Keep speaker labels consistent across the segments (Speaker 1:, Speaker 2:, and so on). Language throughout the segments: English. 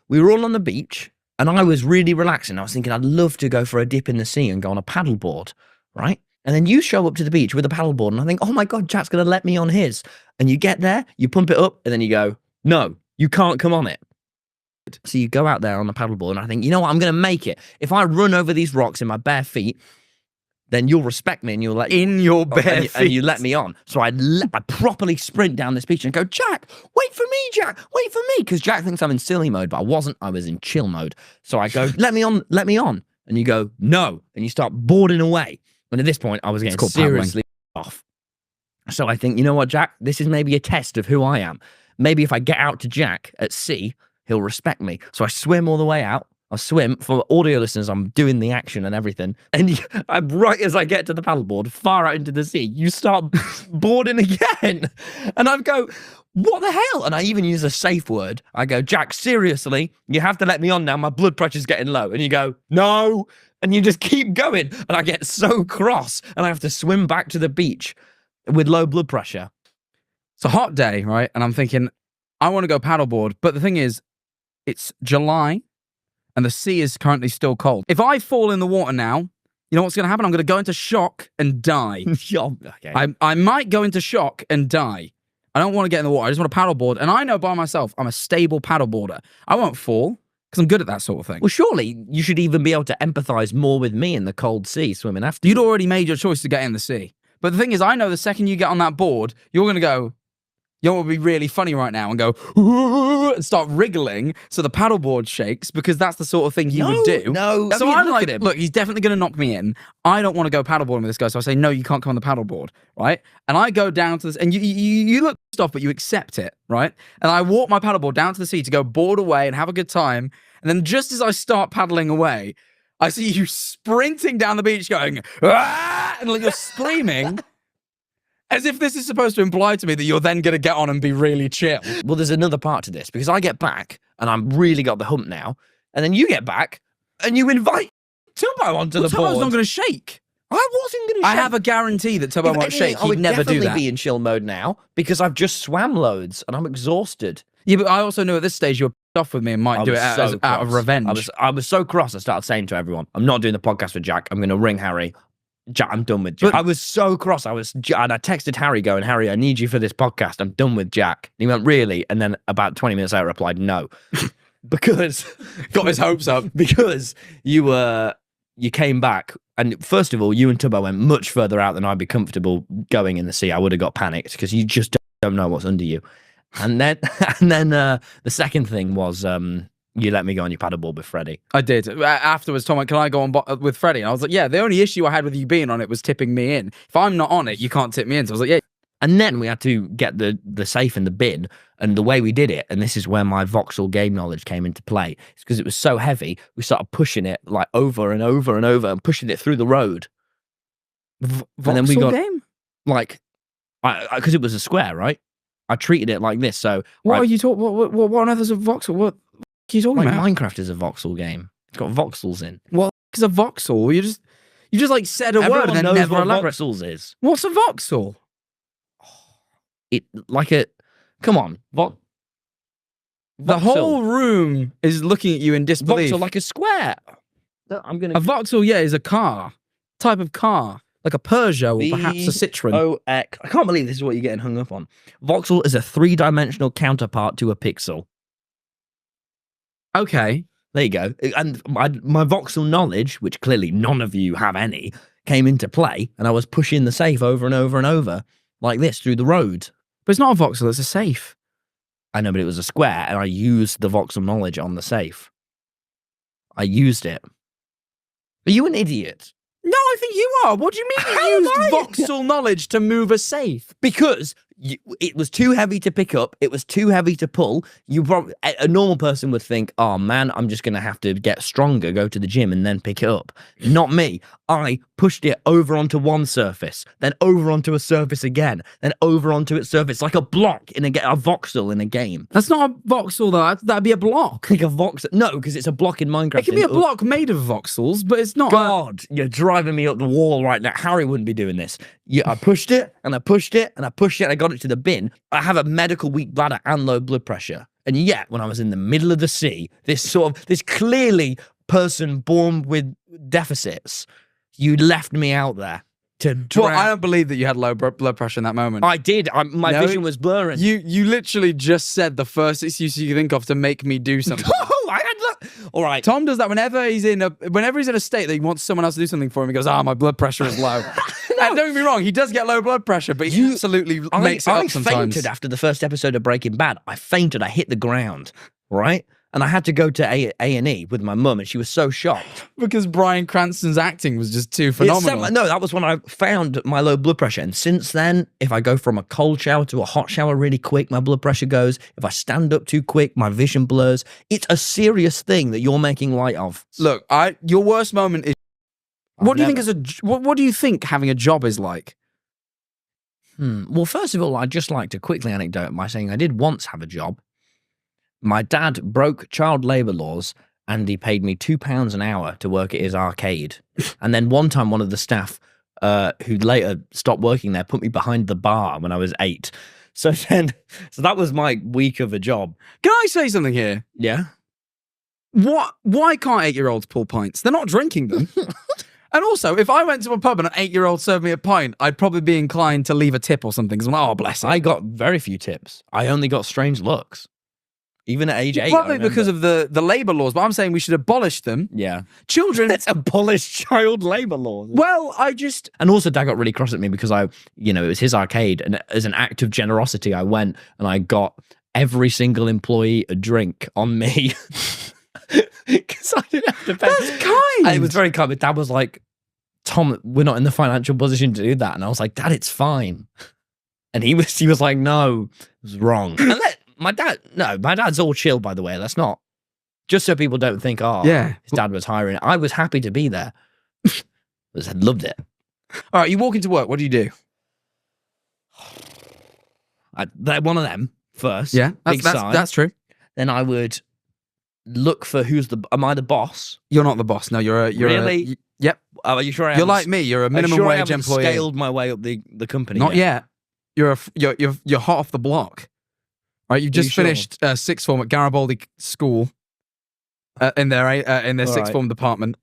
Speaker 1: we were all on the beach, and I was really relaxing. I was thinking I'd love to go for a dip in the sea and go on a paddleboard, right? And then you show up to the beach with a paddleboard, and I think, oh my God, Jack's going to let me on his. And you get there, you pump it up, and then you go, no, you can't come on it. So you go out there on the paddleboard, and I think, you know what, I'm going to make it. If I run over these rocks in my bare feet, then you'll respect me and you'll let
Speaker 2: in your bare feet.
Speaker 1: And you let me on. So I properly sprint down this beach and go, Jack, wait for me, Jack, wait for me. Because Jack thinks I'm in silly mode, but I wasn't. I was in chill mode. So I go, let me on. And you go, no. And you start boarding away. And at this point, I was getting seriously off. So I think, you know what, Jack, this is maybe a test of who I am. Maybe if I get out to Jack at sea, he'll respect me. So I swim all the way out. I swim. For audio listeners, I'm doing the action and everything. And I'm right as I get to the paddleboard, far out into the sea, you start boarding again. And I go, what the hell? And I even use a safe word. I go, Jack, seriously, you have to let me on now. My blood pressure's getting low. And you go, no. And you just keep going. And I get so cross. And I have to swim back to the beach with low blood pressure.
Speaker 2: It's a hot day, right? And I'm thinking, I want to go paddleboard. But the thing is, it's July. And the sea is currently still cold. If I fall in the water now, you know what's going to happen? I'm going to go into shock and die.
Speaker 1: Okay.
Speaker 2: I might go into shock and die. I don't want to get in the water. I just want to paddleboard. And I know by myself, I'm a stable paddleboarder. I won't fall because I'm good at that sort of thing.
Speaker 1: Well, surely you should even be able to empathize more with me in the cold sea swimming after.
Speaker 2: You'd already made your choice to get in the sea. But the thing is, I know the second you get on that board, you're going to go, you know what would be really funny right now and go and start wriggling so the paddleboard shakes because that's the sort of thing you would do.
Speaker 1: No,
Speaker 2: so I'm like, look, he's definitely going to knock me in. I don't want to go paddleboarding with this guy, so I say, no, you can't come on the paddleboard, right? And I go down to this, and you look pissed off, but you accept it, right? And I walk my paddleboard down to the sea to go board away and have a good time. And then just as I start paddling away, I see you sprinting down the beach going, ah! And like you're screaming. As if this is supposed to imply to me that you're then going to get on and be really chill.
Speaker 1: Well, there's another part to this, because I get back, and I'm really got the hump now, and then you get back, and you invite Tubbo onto the board.
Speaker 2: Tubbo's not going to shake.
Speaker 1: I wasn't going to shake.
Speaker 2: I have a guarantee that Tubbo won't shake. He'd never do that.
Speaker 1: I would definitely be in chill mode now, because I've just swam loads, and I'm exhausted.
Speaker 2: Yeah, but I also knew at this stage you were pissed off with me and might do it out of revenge.
Speaker 1: I was so cross, I started saying to everyone, I'm not doing the podcast with Jack. I'm going to ring Harry. Jack, I'm done with Jack. But I was so cross. And I texted Harry going, Harry, I need you for this podcast. I'm done with Jack. And he went, really? And then about 20 minutes later, I replied, no. Because...
Speaker 2: Got his hopes up.
Speaker 1: Because you came back. And first of all, you and Tubbo went much further out than I'd be comfortable going in the sea. I would have got panicked because you just don't know what's under you. And then the second thing was... you let me go on your paddleboard with Freddie.
Speaker 2: I did. Afterwards, Tom went, can I go on with Freddie? And I was like, yeah, the only issue I had with you being on it was tipping me in. If I'm not on it, you can't tip me in. So I was like, yeah.
Speaker 1: And then we had to get the safe in the bin. And the way we did it, and this is where my voxel game knowledge came into play, is because it was so heavy, we started pushing it like over and over and over and pushing it through the road.
Speaker 2: And then we got game?
Speaker 1: Like, because it was a square, right? I treated it like this. So
Speaker 2: what are you talking? What on earth is a voxel? What are you talking about?
Speaker 1: Minecraft is a voxel game. It's got voxels in.
Speaker 2: What is a voxel? You just like said a word and then never elaborate.
Speaker 1: What voxels is.
Speaker 2: What's a voxel?
Speaker 1: It like a. Come on,
Speaker 2: the whole room is looking at you in disbelief.
Speaker 1: Voxel like a square.
Speaker 2: A voxel, yeah, is a car type of car, like a Peugeot or perhaps a Citroen.
Speaker 1: I can't believe this is what you're getting hung up on. Voxel is a 3-dimensional counterpart to a pixel.
Speaker 2: Okay.
Speaker 1: There you go. And my voxel knowledge, which clearly none of you have any, came into play, and I was pushing the safe over and over and over like this through the road.
Speaker 2: But it's not a voxel, it's a safe.
Speaker 1: I know, but it was a square, and I used the voxel knowledge on the safe. I used it. Are you an idiot?
Speaker 2: No, I think you are. What do you mean you used voxel knowledge to move a safe?
Speaker 1: Because it was too heavy to pick up. It was too heavy to pull. A normal person would think, oh man, I'm just going to have to get stronger, go to the gym and then pick it up. Not me. I pushed it over onto one surface, then over onto a surface again, then over onto its surface, like a block in a voxel in a game.
Speaker 2: That's not a voxel though. That'd be a block.
Speaker 1: Like a voxel. No, because it's a block in Minecraft.
Speaker 2: It can be a block made of voxels, but it's not.
Speaker 1: God, you're driving me up the wall right now. Harry wouldn't be doing this. I pushed it and I pushed it and I pushed it and I got it to the bin. I have a medical weak bladder and low blood pressure. And yet, when I was in the middle of the sea, this clearly person born with deficits, you left me out there to drown.
Speaker 2: Well, I don't believe that you had low blood pressure in that moment.
Speaker 1: I did. My
Speaker 2: No,
Speaker 1: vision was blurring.
Speaker 2: You literally just said the first excuse you can think of to make me do something.
Speaker 1: Oh, I had all right.
Speaker 2: Tom does that whenever he's in a state that he wants someone else to do something for him. He goes, my blood pressure is low. And don't get me wrong, he does get low blood pressure, but he absolutely makes it up sometimes.
Speaker 1: I fainted after the first episode of Breaking Bad. I fainted. I hit the ground, right? And I had to go to A&E with my mum, and she was so shocked.
Speaker 2: Because Bryan Cranston's acting was just too phenomenal.
Speaker 1: No, that was when I found my low blood pressure. And since then, if I go from a cold shower to a hot shower really quick, my blood pressure goes. If I stand up too quick, my vision blurs. It's a serious thing that you're making light of.
Speaker 2: Look, your worst moment is... What do you think having a job is like?
Speaker 1: Well, first of all, I'd just like to quickly anecdote by saying I did once have a job. My dad broke child labour laws and he paid me £2 an hour to work at his arcade. And then one time, one of the staff who later stopped working there put me behind the bar when I was 8. So that was my week of a job.
Speaker 2: Can I say something here?
Speaker 1: Yeah.
Speaker 2: Why can't 8-year-olds pull pints? They're not drinking them. And also, if I went to a pub and an 8-year-old served me a pint, I'd probably be inclined to leave a tip or something. Because I'm like, oh, bless him.
Speaker 1: I got very few tips. I only got strange looks. Even at age 8.
Speaker 2: Probably because of the labour laws, but I'm saying we should abolish them.
Speaker 1: Yeah.
Speaker 2: Children...
Speaker 1: Let's abolish child labour laws.
Speaker 2: Well, And
Speaker 1: also, Dad got really cross at me because it was his arcade, and as an act of generosity, I went and I got every single employee a drink on me. Because I didn't have to pay.
Speaker 2: That's kind.
Speaker 1: And it was very kind, but Dad was like, Tom, we're not in the financial position to do that. And I was like, Dad, it's fine. And he was like, no, it was wrong. And my dad's all chill, by the way. That's not, just so people don't think, his dad was hiring. I was happy to be there. I loved it.
Speaker 2: All right, you walk into work. What do you do?
Speaker 1: They're one of them first.
Speaker 2: Yeah, that's true.
Speaker 1: Then I would look for am I the boss?
Speaker 2: You're not the boss. No, you're
Speaker 1: really?
Speaker 2: Yep.
Speaker 1: Are you sure I
Speaker 2: You're like me. You're a minimum wage employee.
Speaker 1: Scaled my way up the company.
Speaker 2: Not yet. You're hot off the block. Right, you've just finished sixth form at Garibaldi School in their sixth form department,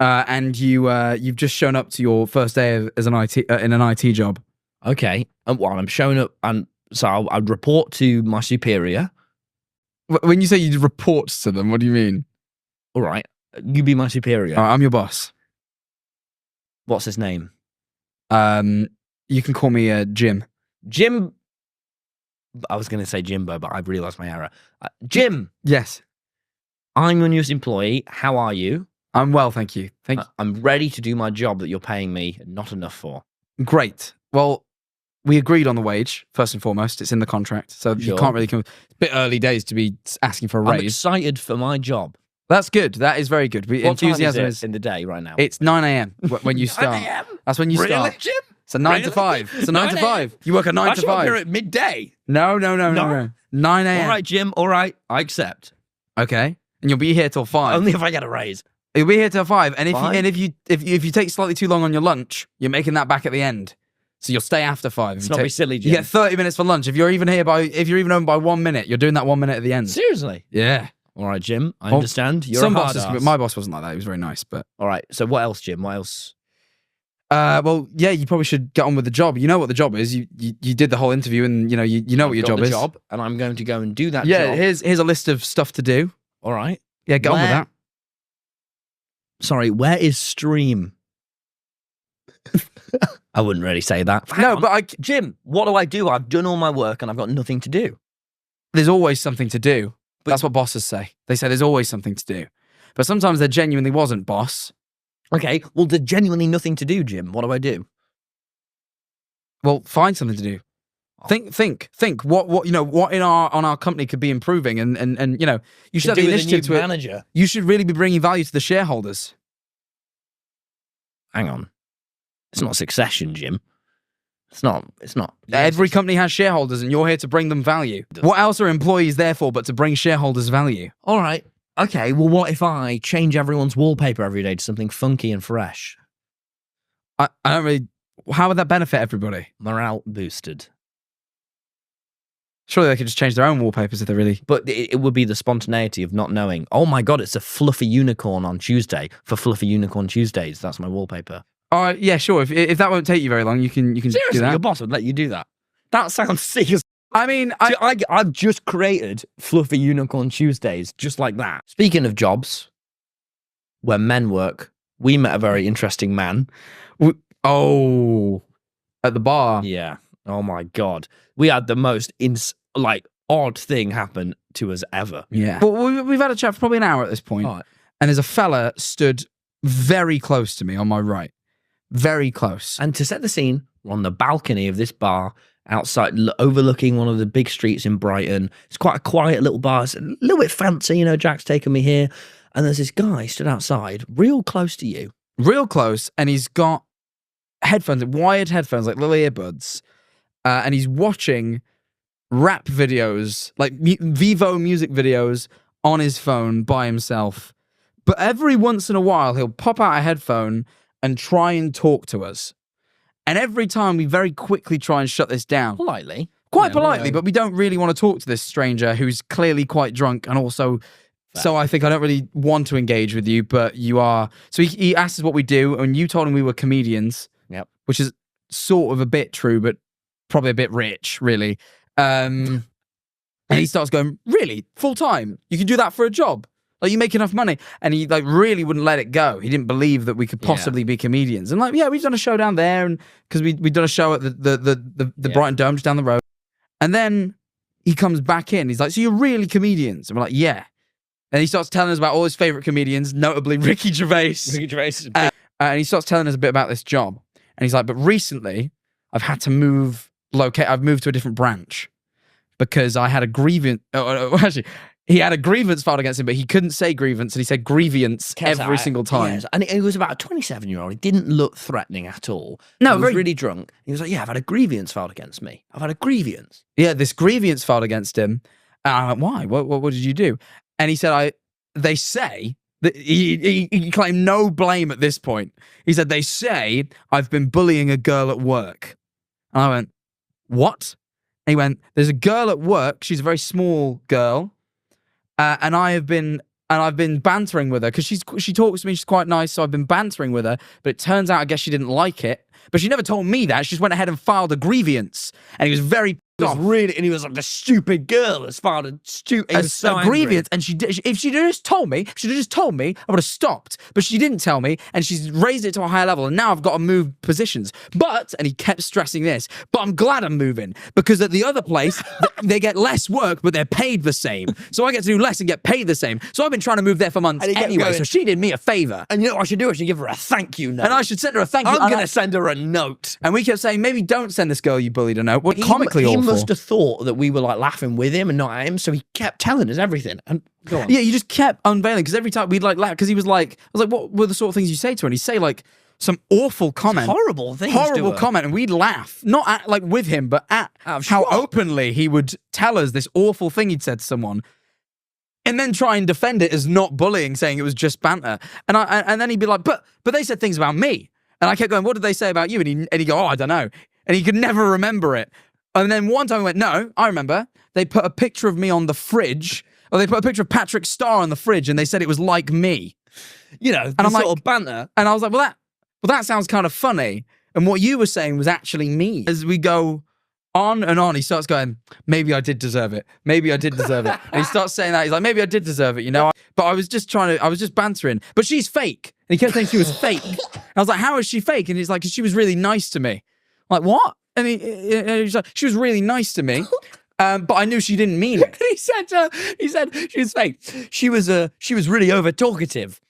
Speaker 2: and you've just shown up to your first day as an IT job.
Speaker 1: Okay, and I'm showing up, and so I'd report to my superior.
Speaker 2: When you say you report to them, what do you mean?
Speaker 1: All right, you be my superior.
Speaker 2: I'm your boss.
Speaker 1: What's his name?
Speaker 2: You can call me Jim.
Speaker 1: Jim. I was going to say Jimbo, but I've realised my error. Jim.
Speaker 2: Yes.
Speaker 1: I'm your newest employee. How are you?
Speaker 2: I'm well, thank you. Thank you.
Speaker 1: I'm ready to do my job that you're paying me not enough for.
Speaker 2: Great. Well, we agreed on the wage, first and foremost. It's in the contract, so you can't really come... It's a bit early days to be asking for a raise.
Speaker 1: I'm excited for my job.
Speaker 2: That's good. That is very good.
Speaker 1: What enthusiasm time is in the day right now?
Speaker 2: It's 9 a.m. when you start.
Speaker 1: 9 a.m?
Speaker 2: That's when you
Speaker 1: really,
Speaker 2: start.
Speaker 1: Jim?
Speaker 2: It's a 9 to 5. It's a 9 to 5. You work a 9 to 5.
Speaker 1: I show up here at midday.
Speaker 2: No. 9 a.m.
Speaker 1: All right, Jim. All right. I accept.
Speaker 2: Okay. And you'll be here till 5.
Speaker 1: Only if I get a raise.
Speaker 2: You'll be here till 5. And if you take slightly too long on your lunch, you're making that back at the end. So you'll stay after 5.
Speaker 1: It's not be silly, Jim.
Speaker 2: You get 30 minutes for lunch. If you're even home by 1 minute, you're doing that 1 minute at the end.
Speaker 1: Seriously?
Speaker 2: Yeah.
Speaker 1: All right, Jim. I understand. You're
Speaker 2: some
Speaker 1: a hard
Speaker 2: bosses,
Speaker 1: ass.
Speaker 2: my boss wasn't like that. He was very nice, but
Speaker 1: all right. So what else, Jim? What else?
Speaker 2: Well, yeah, you probably should get on with the job. You know what the job is. You did the whole interview, and you know what your job is.
Speaker 1: And I'm going to go and do that.
Speaker 2: Yeah,
Speaker 1: job.
Speaker 2: here's a list of stuff to do.
Speaker 1: All right.
Speaker 2: Yeah, get on with that.
Speaker 1: Sorry, where is Stream? I wouldn't really say that. Jim, what do I do? I've done all my work and I've got nothing to do.
Speaker 2: There's always something to do. That's what bosses say. They say there's always something to do. But sometimes there genuinely wasn't, boss.
Speaker 1: Okay, well, there's genuinely nothing to do, Jim. What do I do?
Speaker 2: Well, find something to do. Think. What on our company could be improving, and you should have the initiative to
Speaker 1: manager.
Speaker 2: You should really be bringing value to the shareholders.
Speaker 1: Hang on, it's not Succession, Jim. It's not.
Speaker 2: Every company has shareholders, and you're here to bring them value. What else are employees there for but to bring shareholders value?
Speaker 1: All right. Okay, well, what if I change everyone's wallpaper every day to something funky and fresh?
Speaker 2: I don't really... How would that benefit everybody?
Speaker 1: Morale boosted.
Speaker 2: Surely they could just change their own wallpapers if they really.
Speaker 1: But it would be the spontaneity of not knowing. Oh my God, it's a fluffy unicorn on Tuesday for Fluffy Unicorn Tuesdays. That's my wallpaper.
Speaker 2: All right, yeah, sure. If that won't take you very long, you can
Speaker 1: Seriously,
Speaker 2: do that.
Speaker 1: your boss would let you do that. That sounds sick.
Speaker 2: I mean,
Speaker 1: I've just created Fluffy Unicorn Tuesdays just like that. Speaking of jobs where men work, we met a very interesting man.
Speaker 2: at the bar.
Speaker 1: Yeah. Oh my God. We had the most odd thing happen to us ever.
Speaker 2: Yeah. But we've had a chat for probably an hour at this point.
Speaker 1: Right.
Speaker 2: And there's a fella stood very close to me on my right. Very close.
Speaker 1: And to set the scene, we're on the balcony of this bar outside, overlooking one of the big streets in Brighton. It's quite a quiet little bar. It's a little bit fancy, you know, Jack's taken me here. And there's this guy stood outside, real close to you.
Speaker 2: Real close. And he's got headphones, wired headphones, like little earbuds. And he's watching rap videos, like Vivo music videos on his phone by himself. But every once in a while, he'll pop out a headphone and try and talk to us. And every time we very quickly try and shut this down.
Speaker 1: Politely.
Speaker 2: Quite politely, but we don't really want to talk to this stranger who's clearly quite drunk and also... So I think I don't really want to engage with you, but you are... So he asked us what we do, and you told him we were comedians.
Speaker 1: Yep.
Speaker 2: Which is sort of a bit true, but probably a bit rich, really. And he starts going, really? Full time? You can do that for a job? Like, you make enough money? And he really wouldn't let it go. He didn't believe that we could possibly be comedians. And we've done a show down there, and because we'd done a show at the Brighton Dome just down the road. And then he comes back in. He's like, so you're really comedians? And we're like, yeah. And he starts telling us about all his favorite comedians, notably Ricky Gervais.
Speaker 1: Ricky Gervais.
Speaker 2: And he starts telling us a bit about this job. And he's like, but recently I've had to I've moved to a different branch because I had a grievance. Actually, he had a grievance filed against him, but he couldn't say grievance, and he said grievance every single time.
Speaker 1: Yes. And he was about a 27-year-old. He didn't look threatening at all.
Speaker 2: No,
Speaker 1: he was really drunk. He was like, yeah, I've had a grievance filed against me. I've had a grievance.
Speaker 2: Yeah, this grievance filed against him. And I'm like, why? What did you do? And he said, they say, that he claimed no blame at this point. He said, they say I've been bullying a girl at work. And I went, what? And he went, there's a girl at work. She's a very small girl. And I've been bantering with her because she talks to me. She's quite nice. So I've been bantering with her. But it turns out, I guess she didn't like it. But she never told me that. She just went ahead and filed a grievance. And he was very...
Speaker 1: and he was like, the stupid girl has filed a
Speaker 2: grievance. And if she'd just told me, I would have stopped. But she didn't tell me, and she's raised it to a higher level, and now I've got to move positions. But, and he kept stressing this, but I'm glad I'm moving, because at the other place, they get less work, but they're paid the same. So I get to do less and get paid the same. So I've been trying to move there for months anyway, so she did me a favour.
Speaker 1: And you know what I should do? I should give her a thank you note.
Speaker 2: And I should send her a thank you.
Speaker 1: I'm going to send her a note.
Speaker 2: And we kept saying, maybe don't send this girl you bullied a note. We're comically awful.
Speaker 1: He must have thought that we were laughing with him and not at him, so he kept telling us everything. And go on.
Speaker 2: Yeah, you just kept unveiling, because every time we'd laugh, because he was like, I was like, what were the sort of things you say to her? And he'd say some awful comment,
Speaker 1: horrible things,
Speaker 2: horrible comment, and we'd laugh, not at with him, but at how openly he would tell us this awful thing he'd said to someone. And then try and defend it as not bullying, saying it was just banter. And then he'd be like, but they said things about me. And I kept going, what did they say about you? And he'd go, oh, I don't know. And he could never remember it. And then one time he went, no, I remember. They put a picture of me on the fridge, or they put a picture of Patrick Starr on the fridge, and they said it was like me.
Speaker 1: You know, and sort of banter.
Speaker 2: And I was like, well, that sounds kind of funny. And what you were saying was actually me. As we go on and on, he starts going, maybe I did deserve it. Maybe I did deserve it. And he starts saying that. He's like, maybe I did deserve it, you know? But I was just bantering. But she's fake. And he kept saying she was fake. And I was like, how is she fake? And he's like, 'cause she was really nice to me. I'm like, what? And he's like, she was really nice to me. But I knew she didn't mean it.
Speaker 1: he said she was fake. She was really over talkative,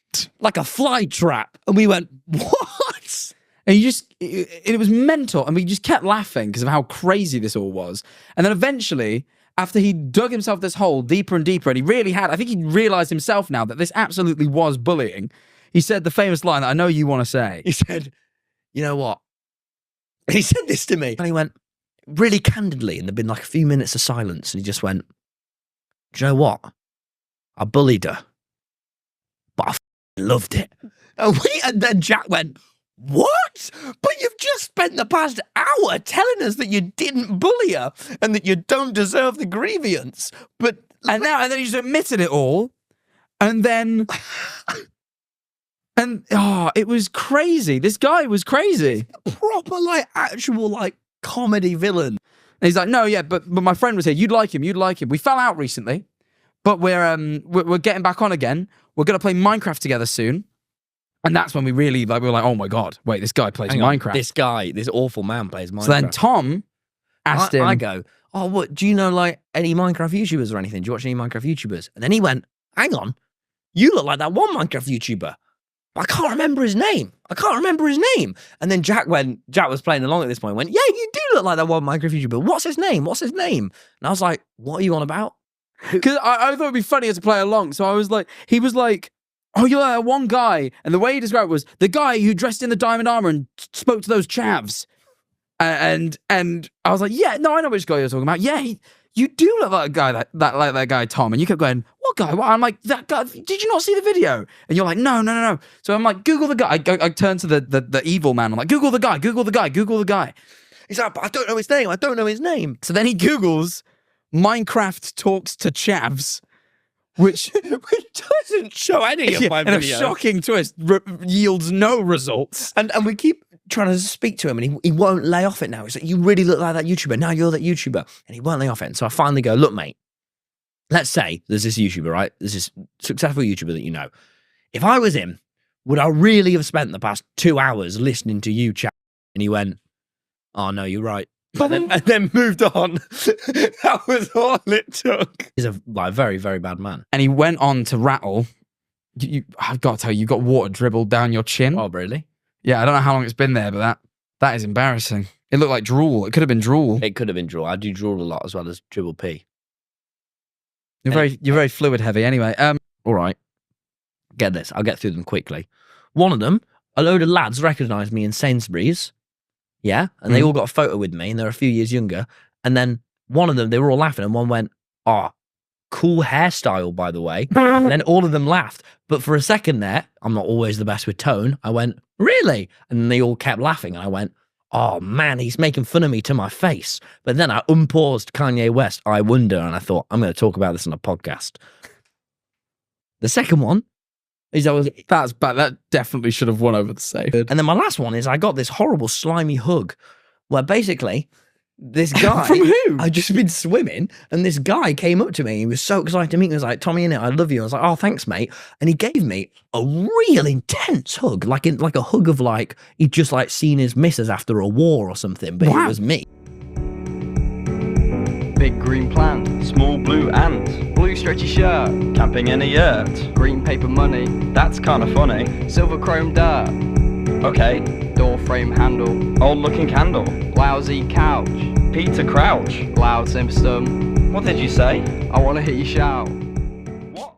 Speaker 1: like a fly trap. And we went, what?
Speaker 2: And it was mental. And we just kept laughing because of how crazy this all was. And then eventually, after he dug himself this hole deeper and deeper, and he really had, I think he realized himself now that this absolutely was bullying. He said the famous line that I know you want to say.
Speaker 1: He said, you know what? He said this to me. And he went, really candidly, and there'd been a few minutes of silence, and he just went, do you know what? I bullied her, but I loved it. And then Jack went, What? But you've just spent the past hour telling us that you didn't bully her and that you don't deserve the grievance.
Speaker 2: And then he just admitted it all. And then... it was crazy. This guy was crazy.
Speaker 1: Proper, like, actual, like, comedy villain.
Speaker 2: And he's like, no, yeah, but my friend was here. You'd like him. We fell out recently, but we're getting back on again. We're going to play Minecraft together soon. And that's when we were like, oh my God, wait, this guy plays Minecraft.
Speaker 1: This awful man plays Minecraft.
Speaker 2: So then Tom asked him.
Speaker 1: I go, oh, what, do you know, like, any Minecraft YouTubers or anything? Do you watch any Minecraft YouTubers? And then he went, hang on, you look like that one Minecraft YouTuber. I can't remember his name. And then Jack was playing along at this point, went, yeah, you do look like that one Minecraft YouTuber. What's his name? And I was like, what are you on about?
Speaker 2: Because I thought it'd be funnier to play along. So he was like, oh, you're that one guy. And the way he described it was the guy who dressed in the diamond armor and spoke to those chavs. And I was like, yeah, no, I know which guy you're talking about. Yeah, you do look like a guy like that guy, Tom. And you kept going, what guy? What? I'm like, that guy, did you not see the video? And you're like, no. So I'm like, Google the guy. I turned to the evil man. I'm like, Google the guy.
Speaker 1: He's like, but I don't know his name.
Speaker 2: So then he Googles Minecraft talks to chavs. Which
Speaker 1: doesn't show any of my videos.
Speaker 2: And a shocking twist yields no results.
Speaker 1: And we keep trying to speak to him, and he won't lay off it now. He's like, you really look like that YouTuber. Now you're that YouTuber. And he won't lay off it. And so I finally go, look, mate, let's say there's this YouTuber, right? There's this successful YouTuber that you know. If I was him, would I really have spent the past 2 hours listening to you chat? And he went, oh, no, you're right. And then moved on. That was all it took. He's a very, very bad man.
Speaker 2: And he went on to rattle. I've got to tell you, got water dribbled down your chin.
Speaker 1: Oh, really?
Speaker 2: Yeah, I don't know how long it's been there, but that is embarrassing. It looked like drool. It could have been drool.
Speaker 1: It could have been drool. I do drool a lot as well as dribble pee.
Speaker 2: You're very fluid heavy. Anyway,
Speaker 1: all right. Get this. I'll get through them quickly. One of them, a load of lads recognised me in Sainsbury's. Yeah, and they all got a photo with me, and they're a few years younger. And then one of them, they were all laughing, and one went, oh, cool hairstyle, by the way. And then all of them laughed. But for a second there, I'm not always the best with tone, I went, really? And then they all kept laughing, and I went, oh man, he's making fun of me to my face. But then I unpaused Kanye West, I Wonder, and I thought, I'm going to talk about this on a podcast. The second one is
Speaker 2: that's bad. That definitely should have won over the safe.
Speaker 1: And then my last one is I got this horrible slimy hug where basically this guy
Speaker 2: from who?
Speaker 1: I'd just been swimming and this guy came up to me. He was so excited to meet me. He was like, Tommy, innit, I love you. I was like, oh, thanks, mate. And he gave me a real intense hug, like a hug of like he'd just like seen his missus after a war or something, but It was me.
Speaker 3: Big green plant, small blue ant, blue stretchy shirt, camping in a yurt, green paper money, that's kinda funny, silver chrome dirt, okay, door frame handle, old looking candle, lousy couch, Peter Crouch, loud system, what did you say? I wanna hear you shout.